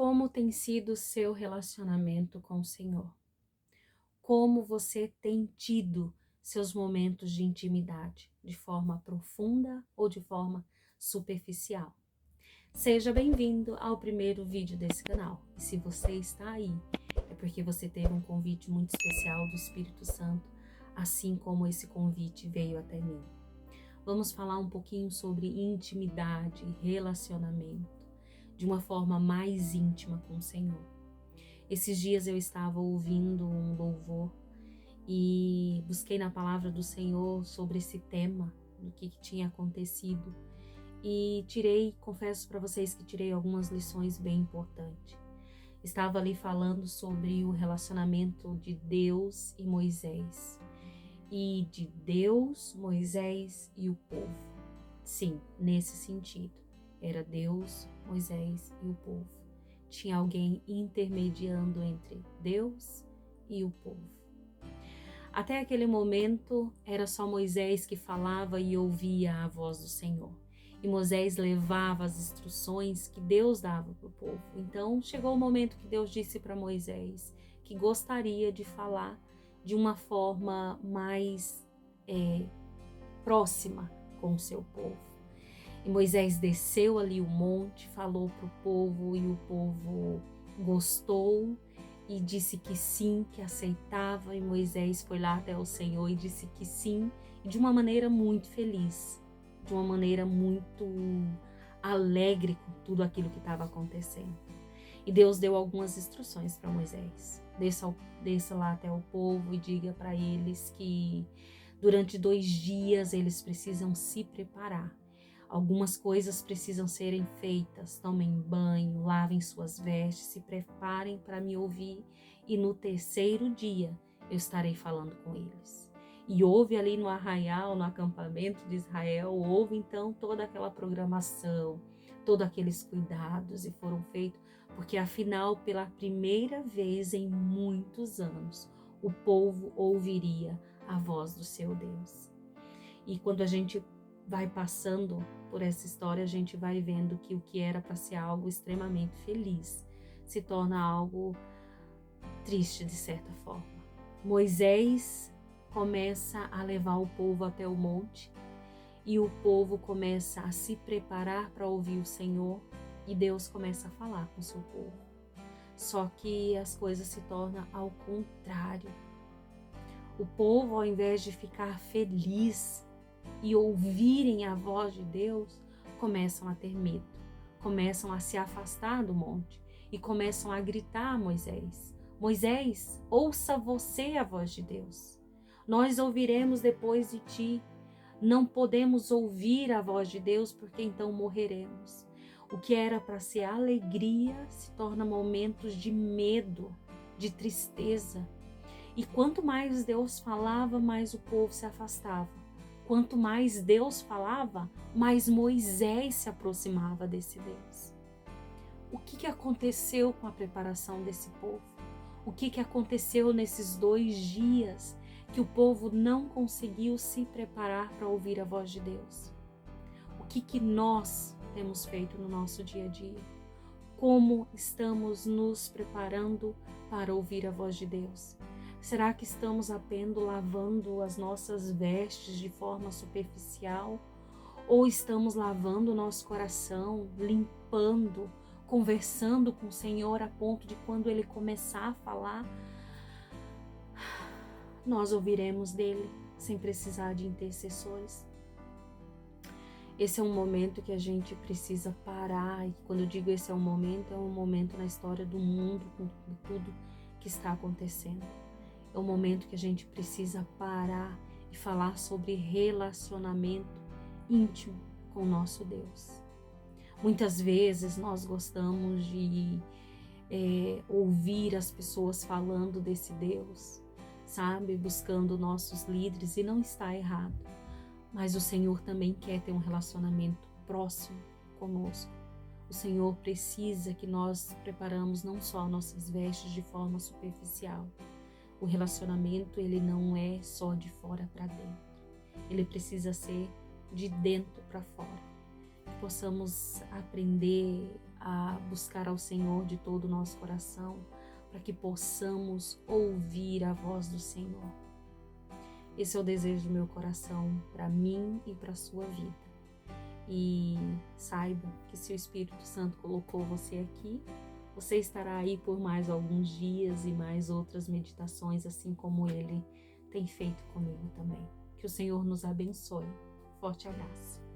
Como tem sido o seu relacionamento com o Senhor? Como você tem tido seus momentos de intimidade, de forma profunda ou de forma superficial? Seja bem-vindo ao primeiro vídeo desse canal. E se você está aí, é porque você teve um convite muito especial do Espírito Santo, assim como esse convite veio até mim. Vamos falar um pouquinho sobre intimidade e relacionamento, de uma forma mais íntima com o Senhor. Esses dias eu estava ouvindo um louvor e busquei na palavra do Senhor sobre esse tema, do que tinha acontecido, e confesso para vocês que tirei algumas lições bem importantes. Estava ali falando sobre o relacionamento de Deus e Moisés, e de Deus, Moisés e o povo. Sim, nesse sentido. Era Deus, Moisés e o povo. Tinha alguém intermediando entre Deus e o povo. Até aquele momento, era só Moisés que falava e ouvia a voz do Senhor. E Moisés levava as instruções que Deus dava para o povo. Então, chegou o momento que Deus disse para Moisés que gostaria de falar de uma forma mais próxima com o seu povo. E Moisés desceu ali o monte, falou para o povo e o povo gostou e disse que sim, que aceitava. E Moisés foi lá até o Senhor e disse que sim, e de uma maneira muito feliz, de uma maneira muito alegre com tudo aquilo que estava acontecendo. E Deus deu algumas instruções para Moisés. Desça lá até o povo e diga para eles que durante 2 dias eles precisam se preparar. Algumas coisas precisam serem feitas. Tomem banho, lavem suas vestes, se preparem para me ouvir. E no 3º dia eu estarei falando com eles. E houve ali no arraial, no acampamento de Israel, houve então toda aquela programação, todos aqueles cuidados e foram feitos, porque afinal, pela primeira vez em muitos anos, o povo ouviria a voz do seu Deus. E quando a gente vai passando por essa história, a gente vai vendo que o que era para ser algo extremamente feliz se torna algo triste de certa forma. Moisés começa a levar o povo até o monte e o povo começa a se preparar para ouvir o Senhor e Deus começa a falar com o seu povo. Só que as coisas se tornam ao contrário. O povo, ao invés de ficar feliz e ouvirem a voz de Deus, começam a ter medo, começam a se afastar do monte e começam a gritar a Moisés: Moisés, ouça você a voz de Deus. Nós ouviremos depois de ti. Não podemos ouvir a voz de Deus porque então morreremos. O que era para ser alegria se torna momentos de medo, de tristeza. E quanto mais Deus falava, mais o povo se afastava. Quanto mais Deus falava, mais Moisés se aproximava desse Deus. O que aconteceu com a preparação desse povo? O que aconteceu nesses 2 dias que o povo não conseguiu se preparar para ouvir a voz de Deus? O que nós temos feito no nosso dia a dia? Como estamos nos preparando para ouvir a voz de Deus? Será que estamos apenas lavando as nossas vestes de forma superficial? Ou estamos lavando o nosso coração, limpando, conversando com o Senhor a ponto de quando Ele começar a falar, nós ouviremos dele sem precisar de intercessores? Esse é um momento que a gente precisa parar, e quando eu digo esse é um momento na história do mundo, com tudo que está acontecendo. É um momento que a gente precisa parar e falar sobre relacionamento íntimo com o nosso Deus. Muitas vezes nós gostamos de ouvir as pessoas falando desse Deus, sabe? Buscando nossos líderes, e não está errado. Mas o Senhor também quer ter um relacionamento próximo conosco. O Senhor precisa que nós preparamos não só nossas vestes de forma superficial. O relacionamento, ele não é só de fora para dentro. Ele precisa ser de dentro para fora. Que possamos aprender a buscar ao Senhor de todo o nosso coração, para que possamos ouvir a voz do Senhor. Esse é o desejo do meu coração para mim e para a sua vida. E saiba que se o Espírito Santo colocou você aqui, você estará aí por mais alguns dias e mais outras meditações, assim como Ele tem feito comigo também. Que o Senhor nos abençoe. Forte abraço.